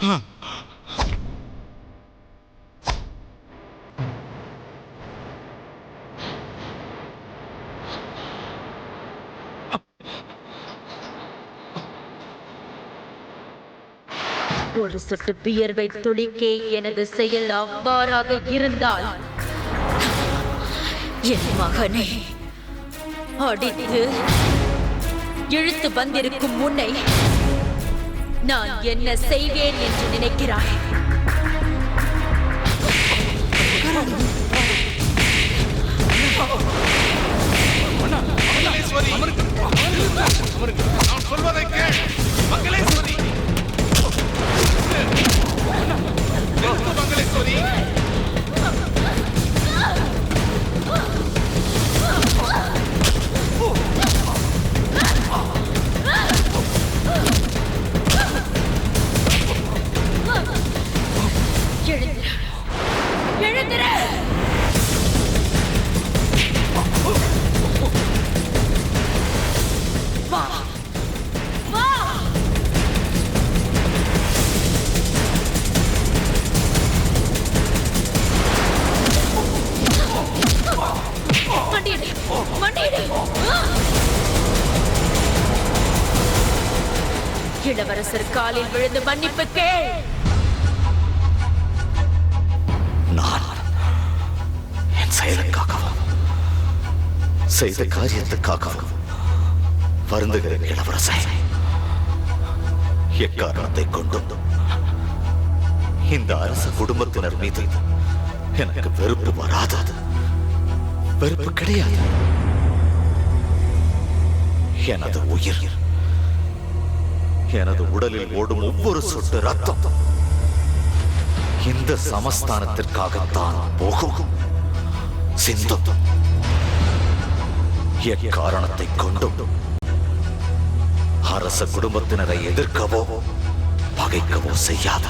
ஒரு சொட்டு வியர்வை துளிக்கே எனது செயல் அவ்வாறாக இருந்தால் என் மகனை அடித்து இழுத்து வந்திருக்கும் முன்னை நான் என்ன செய்வேன் என்று நினைக்கிறாய்? நான் சொல்வதை கேள் மங்களேஸ்வரி. மங்களேஸ்வரி இளவரசர் காலில் விழுந்து மன்னிப்பு கேள். நான் என் செயலுக்காகவும் செய்த காரியத்துக்காகவும் வருந்துகிறேன் இளவரசர். எக்காரணத்தை கொண்டும் இந்த அரச குடும்பத்தினர் மீது எனக்கு வெறுப்பு வராதது. வெறுப்பு கிடையாது. எனது உயிர், எனது உடலில் ஓடும் ஒவ்வொரு சொட்டு ரத்தம் இந்த சமஸ்தானத்திற்காகத்தான் போகும். சிந்தும் எக்காரணத்தை கொண்டும் அரச குடும்பத்தினரை எதிர்க்கவோ பகைக்கவோ செய்யாத.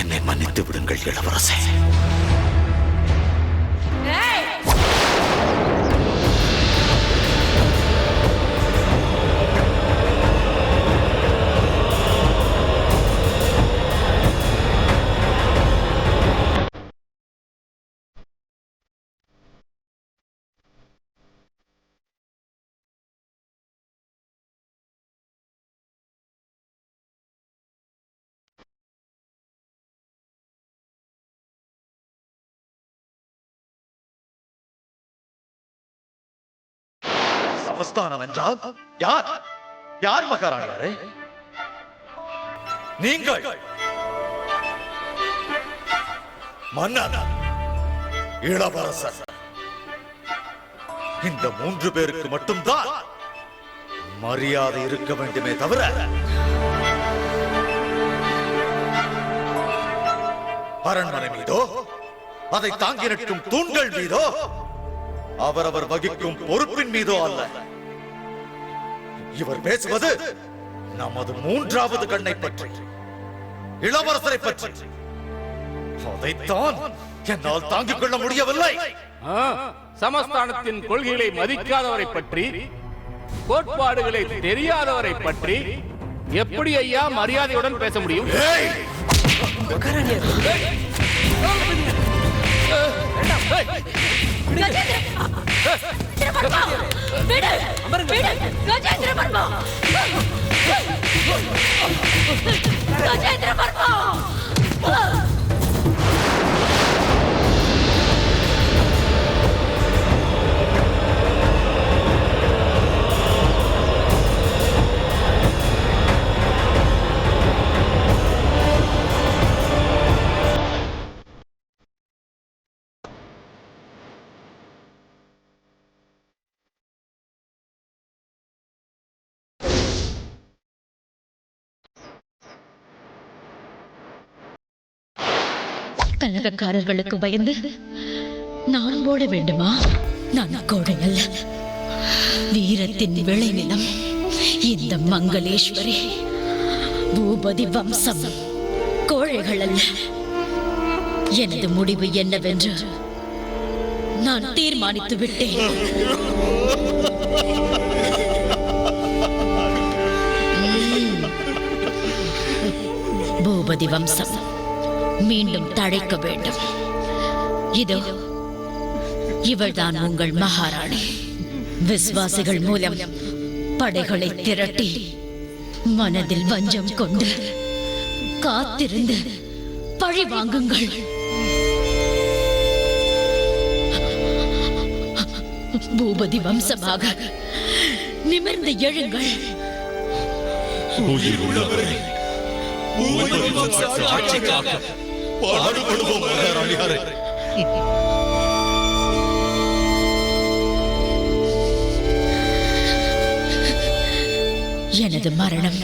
என்னை மன்னித்து விடுங்கள் இளவரசே. சமஸ்தானம் என்றால் யார்? யார் மகாராணியாரே? நீங்கள் மன்னர், இளவரசர், இந்த 3 பேருக்கு மட்டும்தான் மரியாதை இருக்க வேண்டுமே தவிர அரண்மனை மீதோ அதை தாங்கி நிற்கும் தூண்கள் மீதோ அவரவர் வகிக்கும் பொறுப்பின் மீதோ அல்ல. இவர் பேசுவது நமது 3வது கண்ணை பற்றி, இளவரசரை பற்றி. அதைத்தான் என்னால் தாங்கிக் கொள்ள முடியவில்லை. சமஸ்தானத்தின் கொள்கைகளை மதிக்காதவரை பற்றி, கோட்பாடுகளை தெரியாதவரை பற்றி எப்படி ஐயா மரியாதையுடன் பேச முடியும்? கலகக்காரர்களுக்கு பயந்து நான் ஓட வேண்டுமா? நான் கோழை அல்ல, வீரத்தின் விளைநிலம் இந்த மங்களேஸ்வரி. பூபதி வம்சம் கோழைகள் அல்ல. எனது முடிவு என்னவென்று நான் தீர்மானித்து விட்டேன். பூபதி வம்சம் மீண்டும் தழைக்க வேண்டும். இதோ இவள்தான் உங்கள் மகாராணி. விசுவாசிகள் மூலம் படைகளை திரட்டி மனதில் வஞ்சம் கொண்டு காத்திருந்து பழி வாங்குங்கள். பூபதி வம்சமாக நிமிர்ந்து எழுங்கள். உயிர் உள்ளவரை பூபதி வம்ச ஆட்சிக்காக பாடுபடுவோம் மகாராணியாரே. எனது மரணம்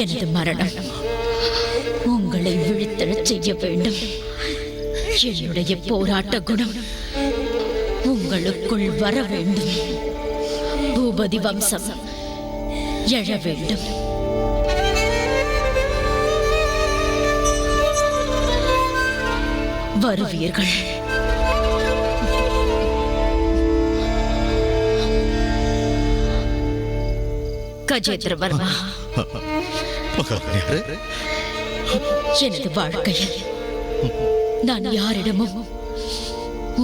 எனது மரணம் உங்களை விழித்தெழச் செய்ய வேண்டும். என்னுடைய போராட்ட குணம் உங்களுக்குள் வர வேண்டும். பூபதி வம்சம் எழ வேண்டும். வருவீர்கள். கஜேந்திரவர்மா, எனது வாழ்க்கையில் நான் யாரிடமும்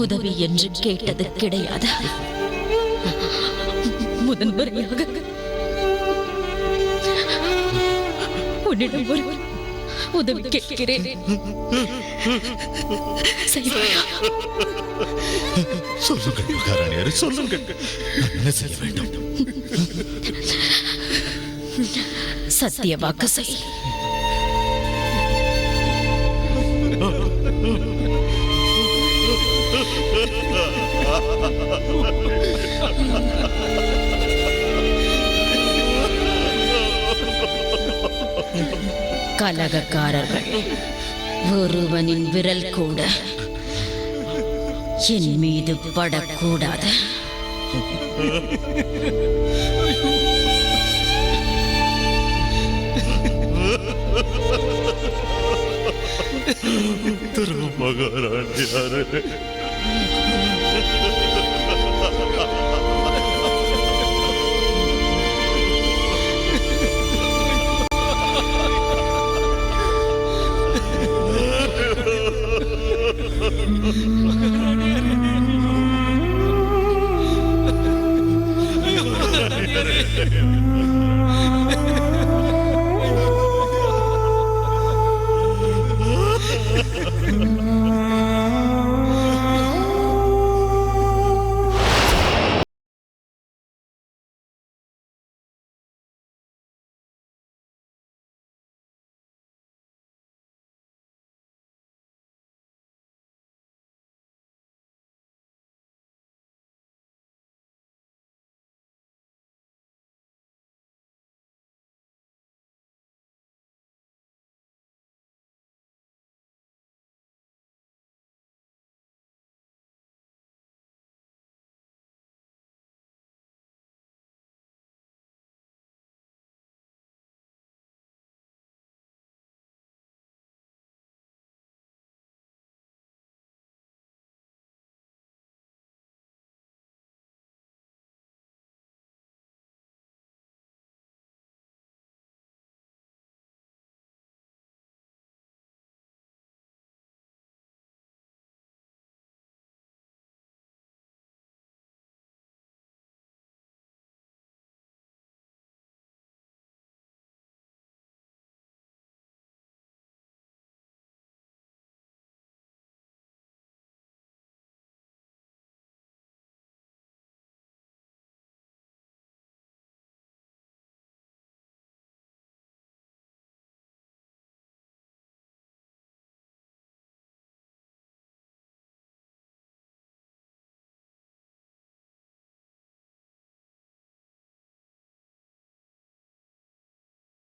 உதவி என்று கேட்டது கிடையாது. முதன்முறையாக உன்னிடம் ஒரு உதவி கேட்கிறேன். சொல்லுங்கள் மகாராணியாரே, சொல்லுங்கள். என்ன செய்ய வேண்டும்? சத்திய வாக்கு செய். கலகக்காரர்கள் ஒருவனின் விரல் கூட என் மீது படக்கூடாது. மகாராணியாரே,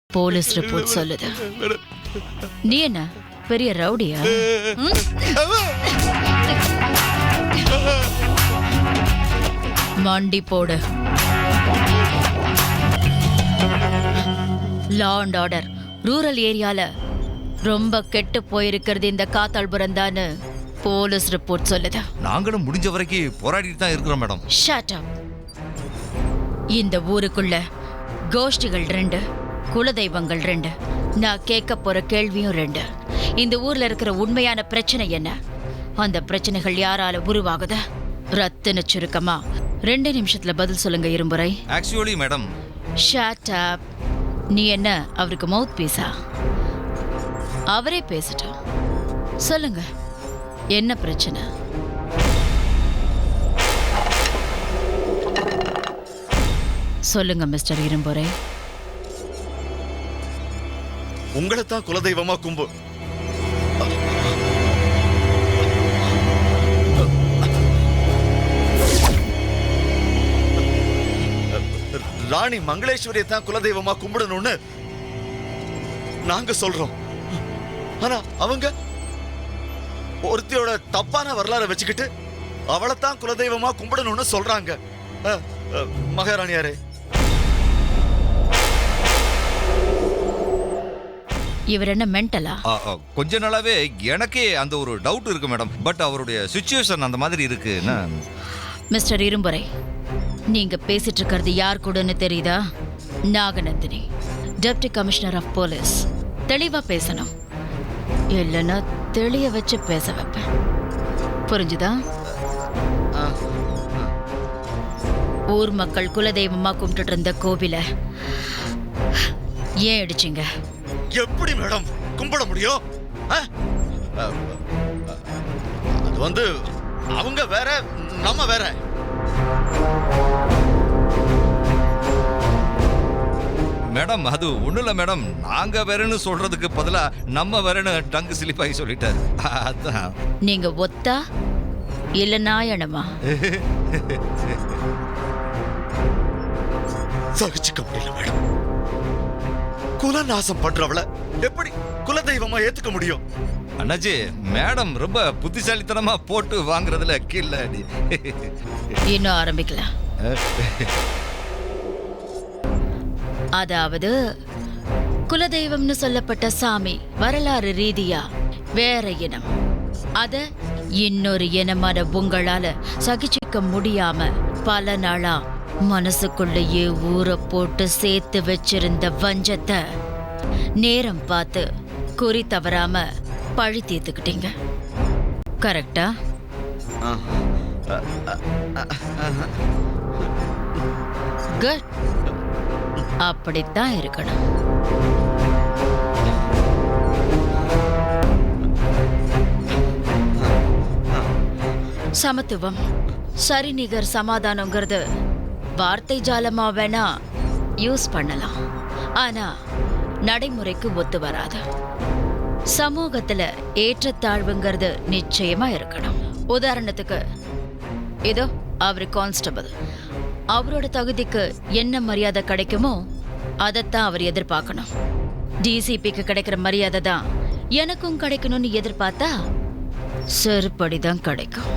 போலீஸ் ரிப்போர்ட் சொல்லுது. நீ என்ன பெரிய ரவுடியா? மண்டி போடு. லா அண்ட் ஆர்டர் ரூரல் ஏரியால ரொம்ப கெட்டு போயிருக்கிறது இந்த காத்தாள்புரம் தான்னு போலீஸ் ரிப்போர்ட் சொல்லுது. நாங்களும் முடிஞ்ச வரைக்கும் போராடிட்டு தான் இருக்கிறோம் மேடம். ஷட் அப். இந்த ஊருக்குள்ள கோஷ்டிகள் 2, குலதெய்வங்கள் 2. நான் கேட்க போற கேள்வியும் 2. இந்த ஊர்ல இருக்கிற உண்மையான பிரச்சனை என்ன? அந்த பிரச்சனைகள் யாரால உருவாகுது? ரத்தின சுருக்கமா 2 நிமிஷத்துல பதில் சொல்லுங்க இரும்புரை. Actually madam. Shut up. நீ என்ன அவருக்கு மவுத் பீஸா? அவரே பேசிட்டோம். சொல்லுங்க, என்ன பிரச்சனை? சொல்லுங்க மிஸ்டர் இரும்புரை. உங்களைத்தான் குலதெய்வமா கும்பு. ராணி மங்களேஸ்வரியை தான் குலதெய்வமா கும்பிடணும்னு நாங்க சொல்றோம். ஆனா அவங்க ஒருத்தியோட தப்பான வரலாறை வச்சுக்கிட்டு அவளைத்தான் குலதெய்வமா கும்பிடணும்னு சொல்றாங்க. மகாராணியாரே, இவர் என்ன மென்டலா? கொஞ்ச நாளாவே எனக்கே அந்த ஒரு டவுட் இருக்கு மேடம். பட் அவருடைய சிச்சுவேஷன் அந்த மாதிரி இருக்கு. மிஸ்டர் இரும்புரை, நீங்க பேசிட்டு இருக்கிறது யார் கூடன்னு தெரியுதா? Naganandini, deputy commissioner of police. தெளிவா பேசணும், இல்லைன்னா தெளிய வச்சு பேச வைப்பேன். புரிஞ்சுதா? ஊர் மக்கள் குலதெய்வமா கும்பிட்டு இருந்த கோவில ஏன் அடிச்சிங்க? எப்படி மேடம் கும்பிட முடியும்? அது வந்து அவங்க வேற, நம்ம வேற. மேடம் அது ஒண்ணும் இல்ல மேடம். நாங்க வேறன்னு சொல்றதுக்கு பதிலா நம்ம வேறன்னு டங்கு சிலிப்பாகி சொல்லிட்டாரு. அதான். நீங்க ஒத்தா இல்ல நாயனமா? சகிச்சுக்க முடியல மேடம். குலநாசம் பண்றவள எப்படி குலதெய்வமா ஏத்துக்க முடியும்? அண்ணாச்சி, மேடம் ரொம்ப புத்திசாலித்தனமா போட்டு வாங்குறதுல கில்லாடி. இன்னும் ஆரம்பிக்கலாம். அதாவது குலதெய்வம்னு சொல்லப்பட்ட சாமி வரலாறு ரீதியா வேற இனம். அத இன்னொரு இனமான உங்களால சகிச்சுக்க முடியாம பல நாளா மனசுக்குள்ளேயே ஊரை போட்டு சேர்த்து வச்சிருந்த வஞ்சத்தை நேரம் பார்த்து குறி தவறாம பழி தீர்த்துக்கிட்டீங்க. கரெக்டா? குட். அப்படித்தான் இருக்கணும். சமத்துவம், சரிநிகர் சமாதானங்கிறது வார்த்தை ஜாலமா வேணா யூஸ் பண்ணலாம், ஆனா நடைமுறைக்கு ஒத்து வராது. சமூகத்துல ஏற்றத்தாழ்வுங்கிறது நிச்சயமா இருக்கணும். உதாரணத்துக்கு ஏதோ அவரு கான்ஸ்டபிள், அவரோட தகுதிக்கு என்ன மரியாதை கிடைக்குமோ அதைத்தான் அவர் எதிர்பார்க்கணும். டிசிபிக்கு கிடைக்கிற மரியாதை தான் எனக்கும் கிடைக்கணும்னு எதிர்பார்த்தா செருப்படிதான் கிடைக்கும்.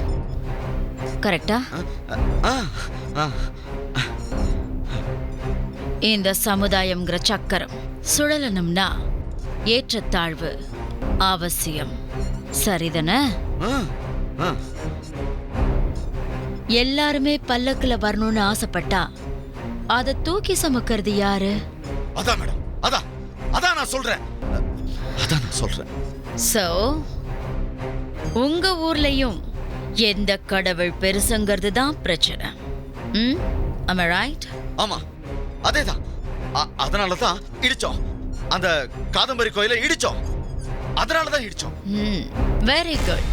கரெக்டா? இந்த சமுதாயம்ங்கிற சக்கரம் சுழலணும்னா ஏற்றத்தாழ்வு அவசியம். சரிதானே? எல்லாருமே பல்லக்குல வரணும்னு ஆசைப்பட்டா அதை தூக்கி சுமக்கிறது யாரு? அதான் மேடம், அதான் நான் சொல்றேன். சோ உங்க ஊர்லயும் எந்த கடவுள் பெருசுங்கிறது தான் பிரச்சனை. am I right? ஆமா, அதேதான். அதனாலதான் இடிச்சோம். அந்த காதம்பரி கோயிலை இடிச்சோம். அதனாலதான் இடிச்சோம். Very good.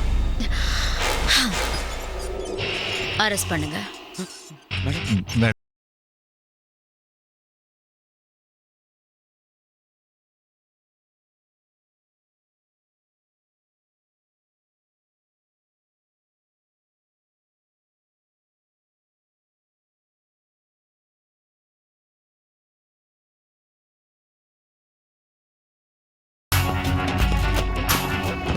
அரெஸ்ட் பண்ணுங்க.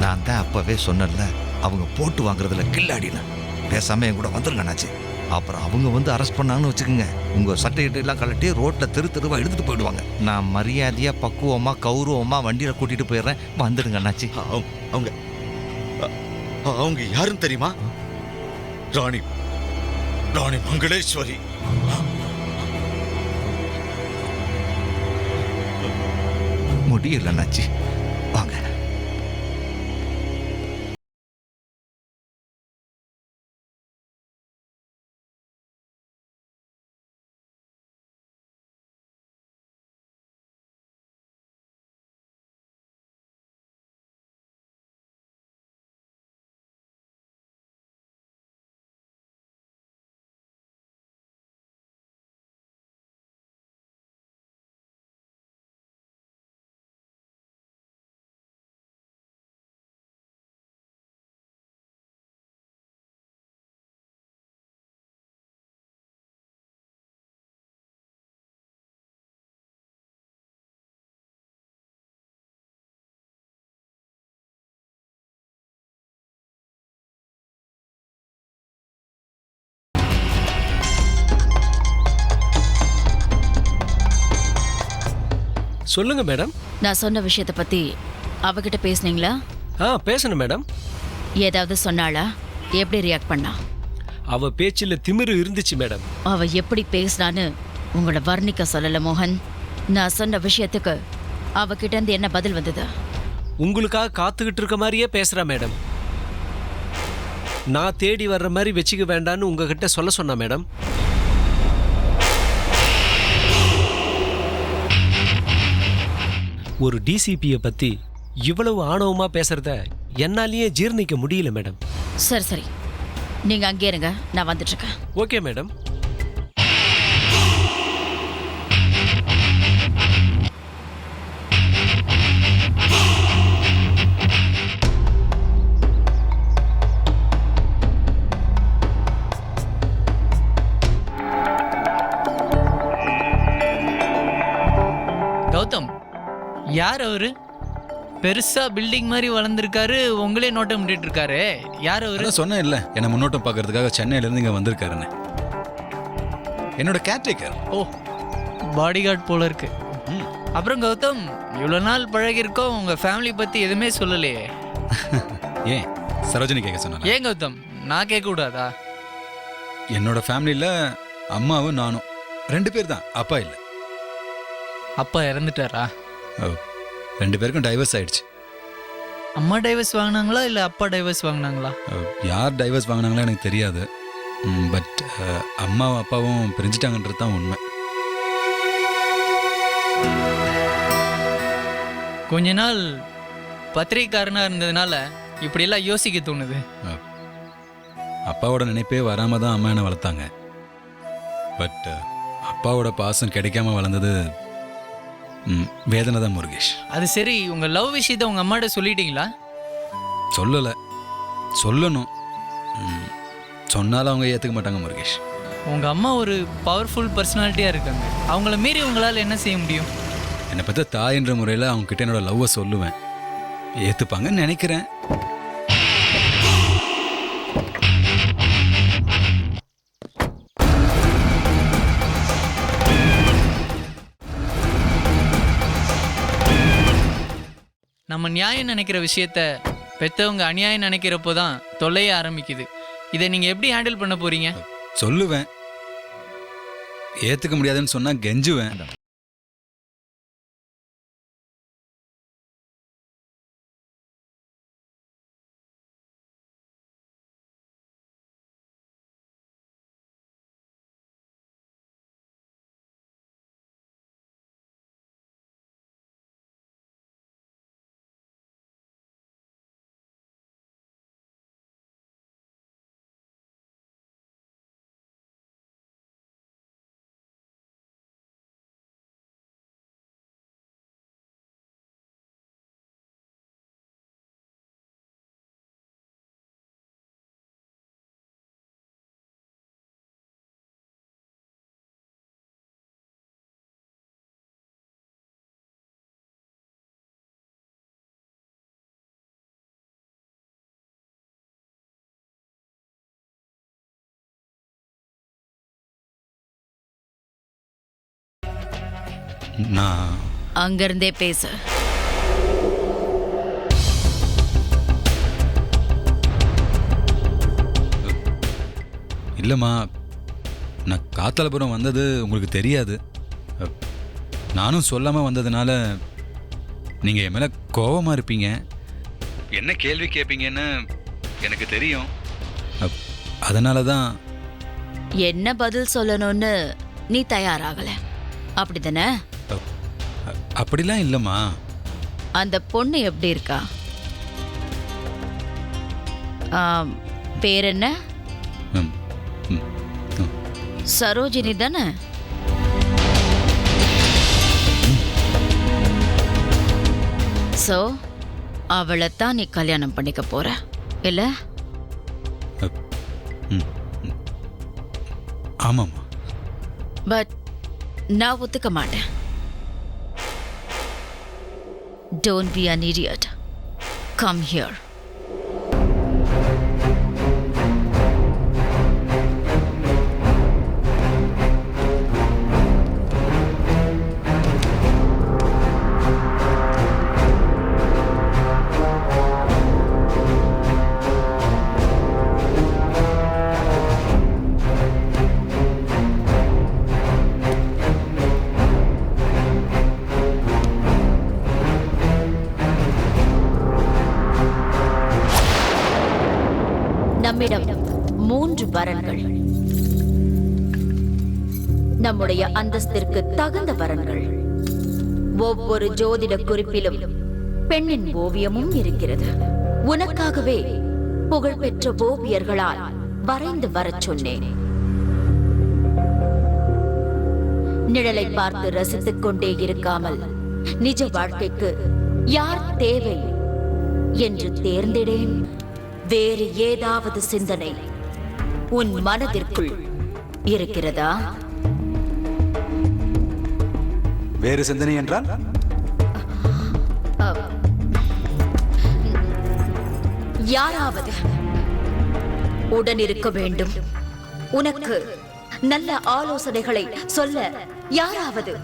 நான் தான் அப்பவே சொன்னேன்ல, அவங்க போட்டு வாங்குறதுல கில்லாடின. பேசாம என் கூட வந்துருங்க அண்ணாச்சி. அப்புறம் அவங்க வந்து அரெஸ்ட் பண்ணாங்கன்னு வச்சுக்கோங்க, உங்க சட்டை எல்லாம் கழட்டி ரோட்ல தெருவா எடுத்துட்டு போயிடுவாங்க. நான் மரியாதையா பக்குவமா கௌரவமா வண்டியில கூட்டிட்டு போயிடுறேன், வந்துடுங்க அண்ணாச்சி. அவங்க அவங்க யாருன்னு தெரியுமா? ராணி ராணி மங்களேஸ்வரி. முடியல அண்ணாச்சி, வாங்க. சொல்லுங்க மேடம். நான் சொன்ன விஷயத்த பத்தி அவகிட்ட பேசுனீங்களா? பேசணும் மேடம். ஏதாவது சொன்னாளா? எப்படி ரியாக்ட் பண்ணா? அவ பேச்சில் திமிரு இருந்துச்சு மேடம். அவ எப்படி பேசினான்னு உங்களை வர்ணிக்க சொல்லல மோகன். நான் சொன்ன விஷயத்துக்கு அவகிட்ட இருந்து என்ன பதில் வந்தது? உங்களுக்காக காத்துக்கிட்டு இருக்க மாதிரியே பேசுறா மேடம். நான் தேடி வர்ற மாதிரி வச்சுக்க வேண்டான்னு உங்ககிட்ட சொல்ல சொன்னா மேடம். ஒரு டிசிபியை பத்தி இவ்வளவு ஆணவமா பேசுறத என்னாலேயே ஜீர்ணிக்க முடியல மேடம். சரி சரி, நீங்க அங்கே இருங்க, நான் வந்துட்டு இருக்கேன். Okay madam. கௌதம், யார் அவரு? பெருசா பில்டிங் மாதிரி வளர்ந்துருக்காரு, உங்களே நோட்டம் பண்ணிட்டு இருக்காரு. யார் அவரு? சொன்னேன் இல்ல, என்ன முன்னோட்டம் பார்க்கறதுக்காக சென்னையில இருந்து இங்க வந்திருக்காருன்னு. என்னோட கேர்டேக்கர். ஓ, பாடி கார்டு போல இருக்கு. அப்புறம் கௌதம், இவ்வளோ நாள் பழகி இருக்கோம், உங்க ஃபேமிலி பத்தி எதுவுமே சொல்லலையே. ஏன் சரோஜினி கேட்க சொன்னாங்க? ஏன் கௌதம், நான் கேட்க கூடாதா? என்னோட ஃபேமிலியில அம்மாவும் நானும் 2 பேர் தான், அப்பா இல்லை. அப்பா இறந்துட்டாரா? 2 பேருக்கும் டைவர்ஸ் ஆயிடுச்சு. அம்மா டைவர்ஸ் வாங்கினாங்களா இல்லை அப்பா டைவர்ஸ் வாங்கினாங்களா? யார் டைவர்ஸ் வாங்கினாங்களோ எனக்கு தெரியாது. பட் அம்மாவும் அப்பாவும் பிரிஞ்சிட்டாங்கன்றது தான் உண்மை. கொஞ்ச நாள் பத்திரிகைக்காரனாக இருந்ததுனால இப்படியெல்லாம் யோசிக்க தோணுது. அப்பாவோட நினைப்பே வராம தான் அம்மா என்னை வளர்த்தாங்க. பட் அப்பாவோட பாசம் கிடைக்காம வளர்ந்தது வேதனை தான் முருகேஷ். அது சரி, உங்க லவ் விஷயத்தை உங்க அம்மாட்ட சொல்லிட்டீங்களா? சொல்லலை, சொல்லணும். சொன்னாலும் அவங்க ஏற்றுக்க மாட்டாங்க முருகேஷ். உங்க அம்மா ஒரு பவர்ஃபுல் பர்சனாலிட்டியா இருக்காங்க, அவங்கள மீறி உங்களால் என்ன செய்ய முடியும்? என்னை பற்றி தாய் என்ற முறையில் அவங்க கிட்ட என்னோட லவ்வை சொல்லுவேன், ஏற்றுப்பாங்கன்னு நினைக்கிறேன். நம்ம நியாயம் நினைக்கிற விஷயத்த பெற்றவங்க அநியாயம் நினைக்கிறப்போ தான் தொல்லையே ஆரம்பிக்குது. இதை நீங்கள் எப்படி ஹேண்டில் பண்ண போறீங்க? சொல்லுவேன், ஏற்றுக்க முடியாதுன்னு சொன்னால் கெஞ்சுவேன். நான் அங்கிருந்தே பேசு. இல்லைம்மா, நான் காத்தலபுரம் வந்தது உங்களுக்கு தெரியாது. நானும் சொல்லாமல் வந்ததுனால நீங்கள் என் மேலே கோபமாக இருப்பீங்க, என்ன கேள்வி கேட்பீங்கன்னு எனக்கு தெரியும். அதனால தான். என்ன பதில் சொல்லணும்னு நீ தயாராகல, அப்படிதானே? அப்படிலாம் இல்லைம்மா. அந்த பொண்ணு எப்படி இருக்கா? பேர் என்ன? ம், ம், ம். சரோஜினி தானே? சோ அவளைத்தான் நீ கல்யாணம் பண்ணிக்க போற இல்ல? ஆமாம்மா. பட் நான் ஒத்துக்க மாட்டேன். Don't be an idiot. Come here. நம்மிடம் 3 வரன்கள், நம்முடைய அந்தஸ்திற்கு தகுந்த வரன்கள். ஒவ்வொரு ஜோதிட குறிப்பிலும் பெண்ணின் ஓவியமும் இருக்கிறது. உனக்காகவே புகழ்பெற்ற ஓவியர்களால் வரைந்து வரச் சொன்னேன். நிழலை பார்த்து ரசித்துக் கொண்டே இருக்காமல் நிஜ வாழ்க்கைக்கு யார் தேவை என்று தேர்ந்தெடேன். வேறு ஏதாவது சிந்தனை உன் மனதிற்குள் இருக்கிறதா? வேறு சிந்தனை என்றால்? யாராவது உடன் இருக்க வேண்டும், உனக்கு நல்ல ஆலோசனைகளை சொல்ல யாராவது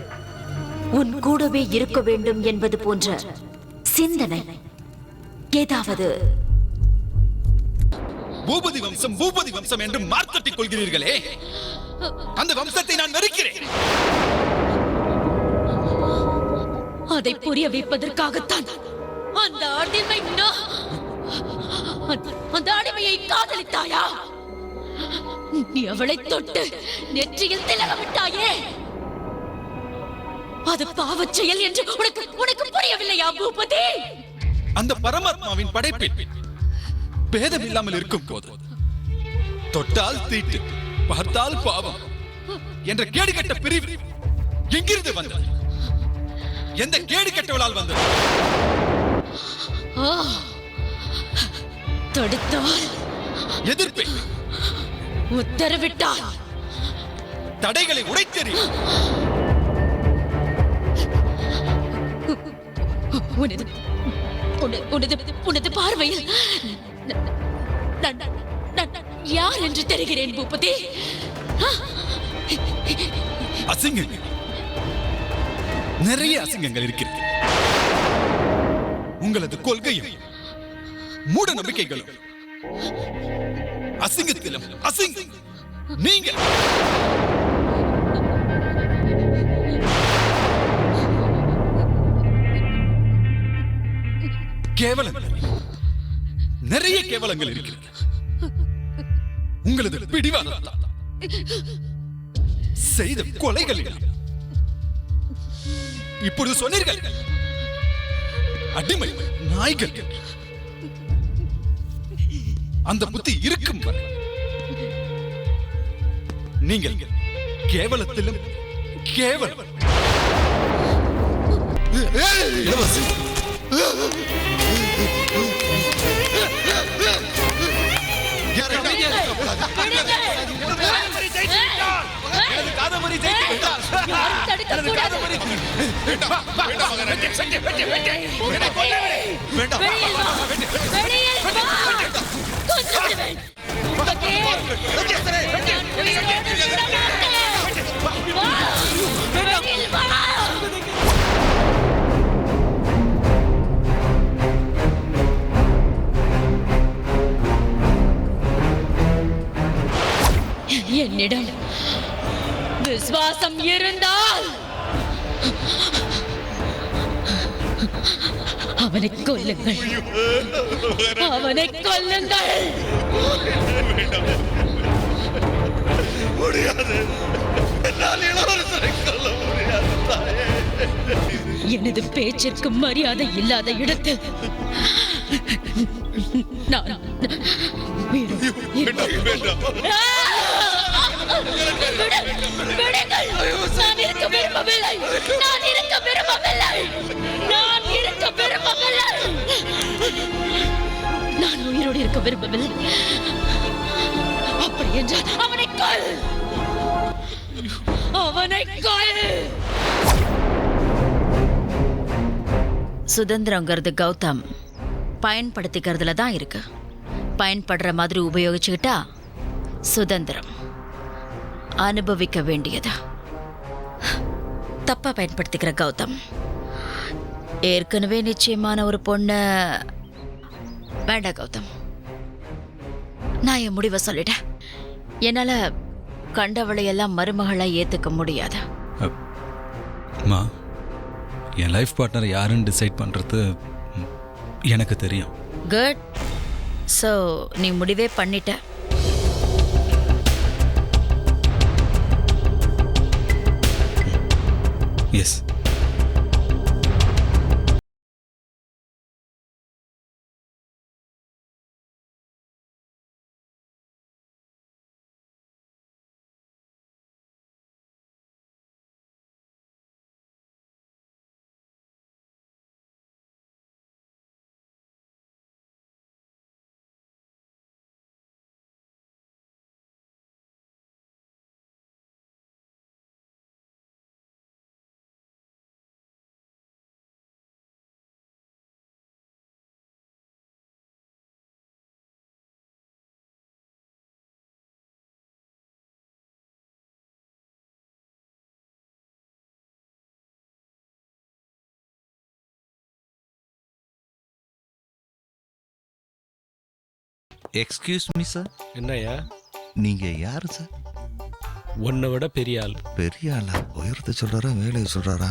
உன் கூடவே இருக்க வேண்டும் என்பது போன்ற சிந்தனை ஏதாவது? பூபதி வம்சம் என்று மார்த்தட்டிக் கொள்கிறீர்களே, அந்த வம்சத்தை நான் வெறுக்கிறேன். அதை புரிய வைப்பதற்காகத்தான் அந்த அடிமையை காதலித்தாயா? நீ அவளை தொட்டு நெற்றியில் திலகமிட்டாயே, அது பாவச் செயல் என்று உனக்கு புரியவில்லையா பூபதி? அந்த பரமாத்மாவின் படைப்பில் பேதம் இல்லாமல் இருக்கும் போது தொட்டால் தீட்டு, பார்த்தால் பாவம் என்ற கேடு கெட்ட பிரிவு எங்கிருந்து வந்தது? எந்த கேடு கெட்டவளால் வந்தது? தடுத்தால் எதிர்ப்பேன், உத்தரவிட்டால் தடைகளை உடைத்தெறியும். உனது பார்வையில் யார் என்று தெரிகிறேன் பூபதி? அசிங்கங்கள், நிறைய அசிங்கங்கள் இருக்கிறது. உங்களது கொள்கையும் மூட நம்பிக்கைகளும் அசிங்கத்திலும் அசிங்கம். நீங்கள் கேவலங்கள், நிறைய கேவலங்கள் இருக்கிறது. உங்களது பிடிவாதத்தால் செய்த கொலைகள் இப்பொழுது சொன்னீர்கள் அடிமை நாய்கள். அந்த புத்தி இருக்கும் வரை நீங்கள் கேவலத்திலும் கேவலம். என்னிடம் விசுவாசம் இருந்தால் அவனை கொல்லுங்கள், அவனை கொல்லுங்கள். முடியாது, என்னால் இளவரசரை கொல்ல முடியாது தாயே. எனது பேச்சிற்கு மரியாதை இல்லாத இடத்தில் நான் வேண்டாம், வேண்டாம். நான் இருக்க விரும்பவில்லை, நான் இருக்க விரும்பவில்லை, நான் இருக்க விரும்பவில்லை, நான் உயிரோடு இருக்க விரும்பவில்லை. அப்படி என்றால் அவனை கொல், அவனை கொல். சுதந்திரங்கிறது கௌதம் பயன்படுத்திக்கிறதுல தான் இருக்கு. பயன்படுற மாதிரி உபயோகிச்சுக்கிட்டா சுதந்திரம். அனுபவிக்க வேண்டியதா தப்பா பயன்படுத்திக்கிற கௌதம் ஏற்கனவே நிச்சயமான ஒரு பொண்ண வேண்டாம் கௌதம். நான் என் முடிவை சொல்லிட்டேன். என்னால கண்டவளை எல்லாம் மருமகளா ஏத்துக்க முடியாது. அம்மா, என் லைஃப் பார்ட்னர் யாருன்னு டிசைட் பண்ணுறது எனக்கு தெரியும். குட். ஸோ நீ முடிவே பண்ணிட்ட. எஸ். Excuse me sir. என்னையா? நீங்க யாரு சார்? உன்னை விட பெரிய ஆள். பெரிய ஆளா? உயரத்தை சொல்றாரா வேலையை சொல்றாரா?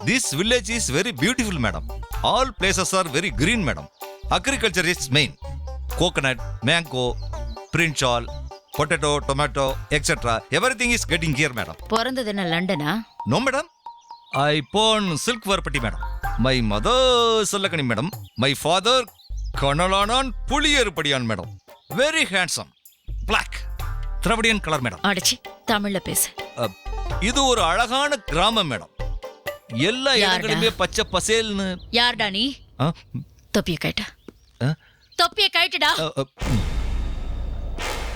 This village is very beautiful, madam. All places are very green, madam. Agriculture is main. Coconut, mango, brinjal, potato, tomato, etc. Everything is getting here, madam. பிறந்தது என்ன லண்டனா? No, madam. I born Silkvarpatti, madam. My mother Sallakani, madam. My father Kanalanan Puliyarupadiyan, madam. Very handsome. Black. Travadian color, madam. அடிச்சி தமிழ்ல பேசு. இது ஒரு அழகான கிராமம், madam. எல்லா இடங்களுமே பச்சை பசேல்னு. யார்டா நீ? தொப்பிய கைட்ட. தொப்பிய கைட்டடா.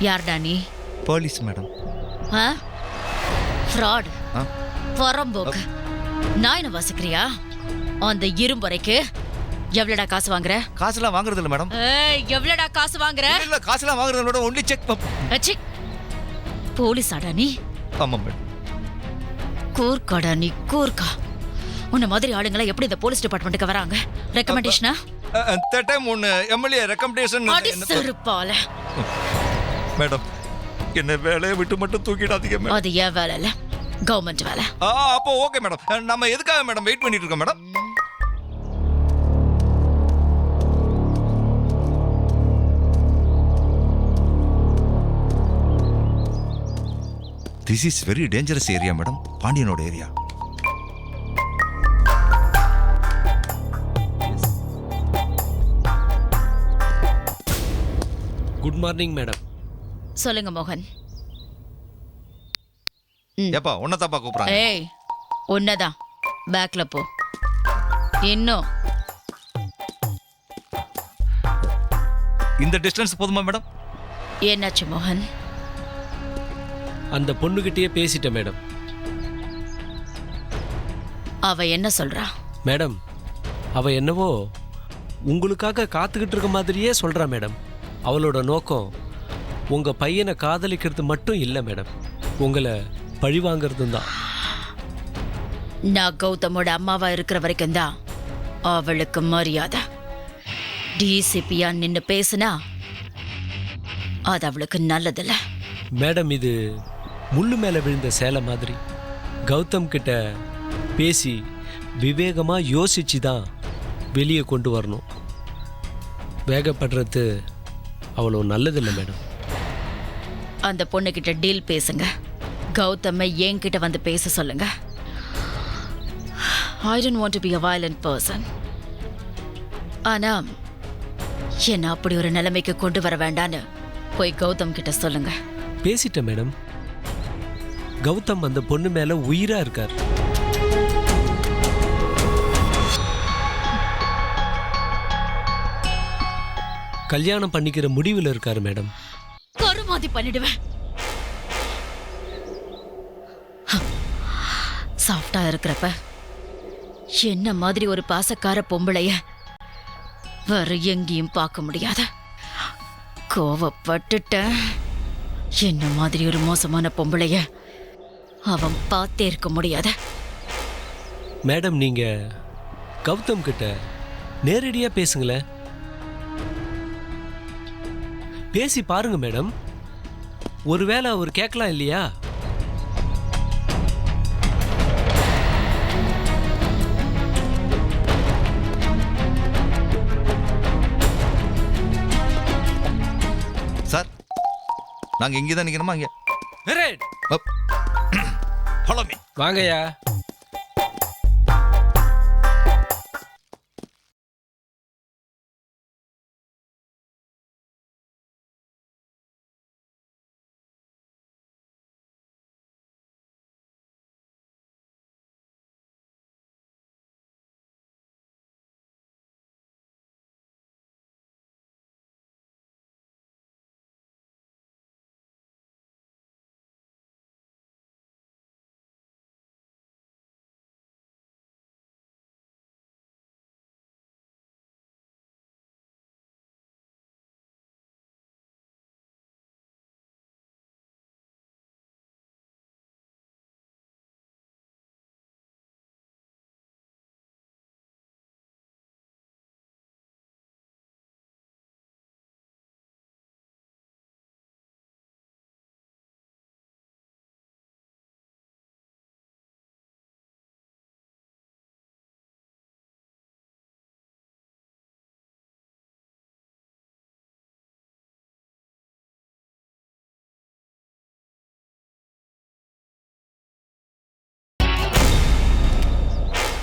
யார்டா நீ? Police madam. ஃப்ராட். புறம்போக்கு. நாயின வாசிக்கிறியா? அந்த இரும்பறைக்கு எவ்வளோடா காசு வாங்குற? காசுலாம் வாங்குறது இல்ல மேடம். எவ்வளோடா காசு வாங்குற? இல்ல காசுலாம் வாங்குறது மேடம். Only cheque. அச்சி. போலீஸ் ஆடா நீ? ஆமா மேடம். கூர்க்காடா நீ, கூர்க்கா. உன்ன மாதிரி ஆளுங்களா எப்படி இந்த போலீஸ் டிபார்ட்மெண்ட்டுக்கு வராங்க? ரெக்கமெண்டேஷனா? அந்த டைம் ஒன்னு எம்எல்ஏ ரெக்கமெண்டேஷன். அடிசருப்பால. மேடம், என்ன வேலையை விட்டு மட்டும் தூக்கிடாதீங்க மேடம். அது ஏன் வேலை இல்ல, கவர்மெண்ட் வேலை. அப்போ ஓகே மேடம். நம்ம எதுக்காக மேடம் வெயிட் பண்ணிட்டு இருக்கோம் madam? This is very dangerous area madam, பாண்டியனோட ஏரியா. Good morning madam. சொல்லுங்க மோகன். ஏப்பா உன்னதாப்பா கூப்பிடுறாங்க. ஏய் உன்னதான், பேக்ல போ. இன்னும் இந்த டிஸ்டன்ஸ் போதுமா மேடம்? என்னாச்சு மோகன்? அந்த பொண்ணுகிட்டயே பேசிட்டேன் மேடம். அவ என்ன சொல்றா? மேடம், அவ என்னவோ உங்களுக்காக காத்துக்கிட்டு இருக்க மாதிரியே சொல்றா மேடம். அவளோட நோக்கம் உங்க பையனை காதலிக்கிறது மட்டும் இல்லை மேடம், உங்களை பழி வாங்கிறதும் தான். நான் கௌதமோட அம்மாவா இருக்கிற வரைக்கும் தான் அவளுக்கு மரியாதை. டிசிபியா நின்னு பேசுனா அது அவளுக்கு நல்லதில்ல. மேடம், இது முள்ளு மேலே விழுந்த சேலை மாதிரி. கௌதம் கிட்ட பேசி விவேகமா யோசிச்சு தான் வெளியே கொண்டு வரணும். வேகப்படுறது அவ்வளோ நல்லதில்லை மேடம். அந்த பொண்ணுகிட்ட டீல் பேசுங்க. கௌதமை என்கிட்ட வந்து பேச சொல்லுங்க. I don't want to be a violent person. ஆனா என்ன அப்படி ஒரு நிலைமைக்கு கொண்டு வர வேண்டான்னு போய் கௌதம் கிட்ட சொல்லுங்க. பேசிட்டேன் மேடம். கௌதம் அந்த பொண்ணு மேல உயிரா இருக்கார். கல்யாணம் பண்ணிக்கிற முடிவில் இருக்காரு மேடம். கருமாதி பண்ணிடுவேன். சாஃப்டா இருக்கிறப்ப என்ன மாதிரி ஒரு பாசக்கார பொம்பளைய வேற எங்கேயும் பார்க்க முடியாத. கோவப்பட்டுட்ட. என்ன மாதிரி ஒரு மோசமான பொம்பளைய அவன் பார்த்தே இருக்க முடியாத. மேடம், நீங்க கௌதம் கிட்ட நேரடியா பேசுங்களேன். பேசி பாருங்க மேடம். ஒருவேளை அவர் கேட்கலாம் இல்லையா? சார், நாங்க இங்கே தான் நிற்கணுமா? இங்கே ஃபாலோ மீ. வாங்கய்யா.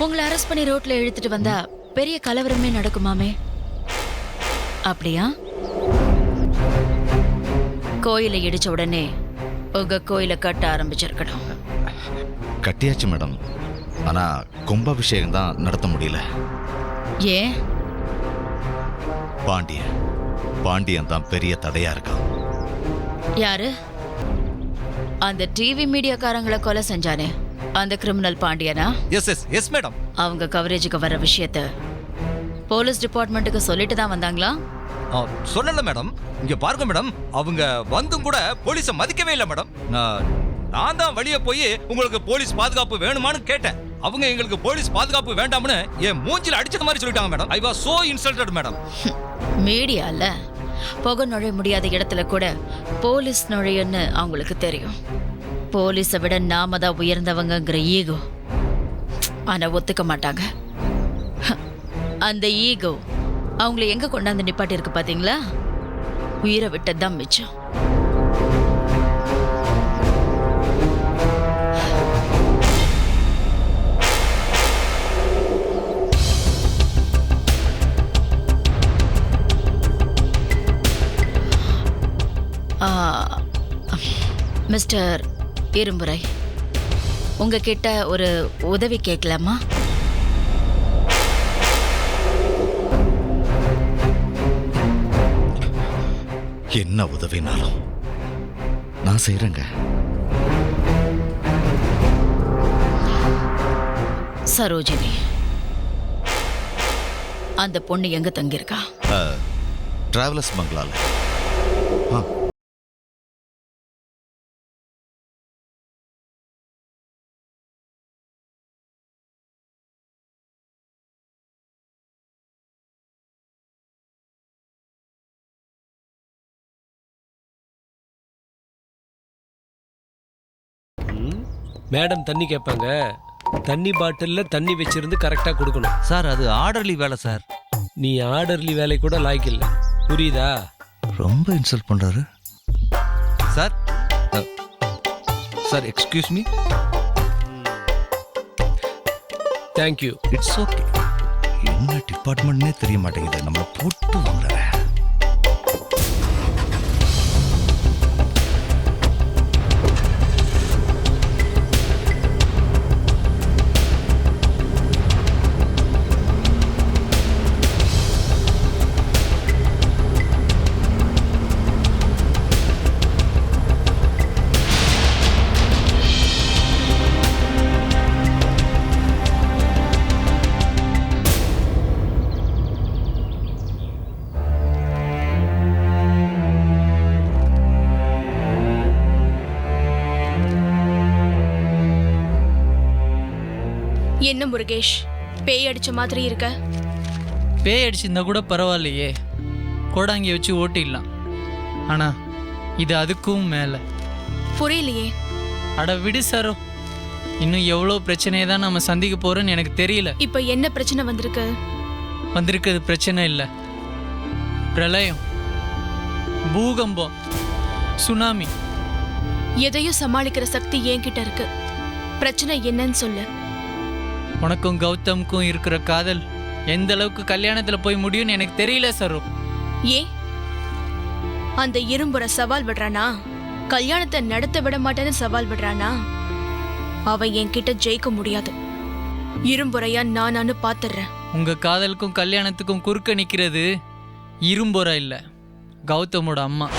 உங்களை அரெஸ்ட் பண்ணி ரோட்ல இழுத்துட்டு வந்தா பெரிய கலவரமே நடக்குமாமே? அப்படியா? கோயிலை இடிச்ச உடனே உங்க கோயிலை கட்ட ஆரம்பிச்சிருக்கணும். கட்டியாச்சு மேடம். ஆனா கும்பாபிஷேகம் தான் நடத்த முடியல. ஏன்? பாண்டியன் தான் பெரிய தடையா இருக்கான். யாரு? அந்த டிவி மீடியாக்காரங்களை கொலை செஞ்சானே அந்த கிரிமினல் பாண்டியனா? Yes madam. அவங்க கவரேஜுக்கு வர விஷயத்த போலீஸ் டிபார்ட்மெண்ட்டுக்கு சொல்லிட்டு தான் வந்தாங்களா? சொல்லல மேடம். இங்க பாருங்க மேடம், அவங்க வந்தும் கூட போலீஸை மதிக்கவே இல்லை மேடம். நான் தான் வெளியே போய் உங்களுக்கு போலீஸ் பாதுகாப்பு வேணுமான்னு கேட்டேன். அவங்க எங்களுக்கு போலீஸ் பாதுகாப்பு வேண்டாம்னு என் மூஞ்சில அடிச்சது மாதிரி சொல்லிட்டாங்க madam. I was so insulted madam. மீடியால புகை நுழைய முடியாத இடத்துல கூட போலீஸ் நுழையன்னு அவங்களுக்கு தெரியும். போலீஸை விட நாம தான் உயர்ந்தவங்கிற ஈகோ. ஆனா ஒத்துக்க மாட்டாங்க. அந்த ஈகோ அவங்கள எங்க கொண்டாந்து நிப்பாட்டி இருக்கு பாத்தீங்களா? உயிரை விட்டதான் மிச்சம். மிஸ்டர் இரும்புரை, உங்ககிட்ட ஒரு உதவி கேட்கலாமா? என்ன உதவினாலும் நான் செய்யறேங்க. சரோஜினி, அந்த பொண்ணு எங்க தங்கியிருக்கா? டிராவலர்ஸ் பங்களால. ஆ. மேடம் தண்ணி கேட்பாங்க. தண்ணி பாட்டில்ல தண்ணி வச்சிருந்து கரெக்டா கொடுக்கணும். சார் அது ஆர்டர்லி வேலை சார். நீ ஆர்டர்லி வேலை கூட லாய்க்கு இல்லை, புரியுதா? ரொம்ப இன்சல்ட் பண்றாரு sir. Sir excuse me. Thank you. It's okay. என்ன டிபார்ட்மெண்ட்னே தெரிய மாட்டேங்குது, நம்மளை போட்டு வாங்குற. என்ன முருகேஷ், பேய் அடிச்ச மாதிரி இருக்க? பேய் அடிச்சிருந்தா கூட பரவாயில்லையே, கோடாங்கி வச்சு ஓட்டிடலாம். ஆனா இது அதுக்கும் மேலே. புரியலையே. அட விடு சரோ, இன்னும் எவ்வளோ பிரச்சனையை தான் நம்ம சந்திக்க போறோம்னு எனக்கு தெரியல. இப்ப என்ன பிரச்சனை வந்திருக்கு? வந்திருக்கிறது பிரச்சனை இல்லை, பிரளயம், பூகம்பம், சுனாமி. எதையும் சமாளிக்கிற சக்தி என்கிட்ட இருக்கு. பிரச்சனை என்னன்னு சொல்லு. உனக்கும் கௌதமுக்கும் இருக்கிற காதல் எந்த அளவுக்கு கல்யாணத்துல போய் முடியும்னு எனக்கு தெரியல சரோ. ஏன் அந்த இரும்புற சவால் விடுறானா? கல்யாணத்தை நடத்த விட மாட்டேன்னு சவால் விடுறானா? அவன் என்கிட்ட ஜெயிக்க முடியாது. இரும்புறையா நானான்னு பாத்துறேன். உங்க காதலுக்கும் கல்யாணத்துக்கும் குறுக்க நிக்கிறது இரும்புற இல்ல, கௌதமோட அம்மா.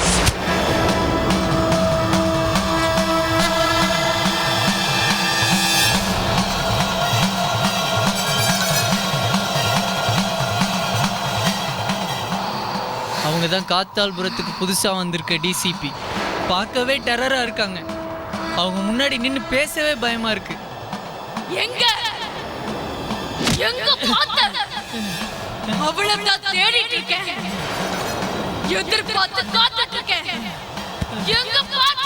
அவங்க தான் காத்தால்புரத்துக்கு புதுசாக வந்திருக்க டிசிபி. பார்க்கவே டெரராக இருக்காங்க. அவங்க முன்னாடி நின்று பேசவே பயமா இருக்கு. எங்க எங்க பார்த்த? அவளை தான் தேடிட்டு இருக்கேன், எதிர்பார்த்து காத்துட்டு இருக்கேன். எங்க பார்த்த?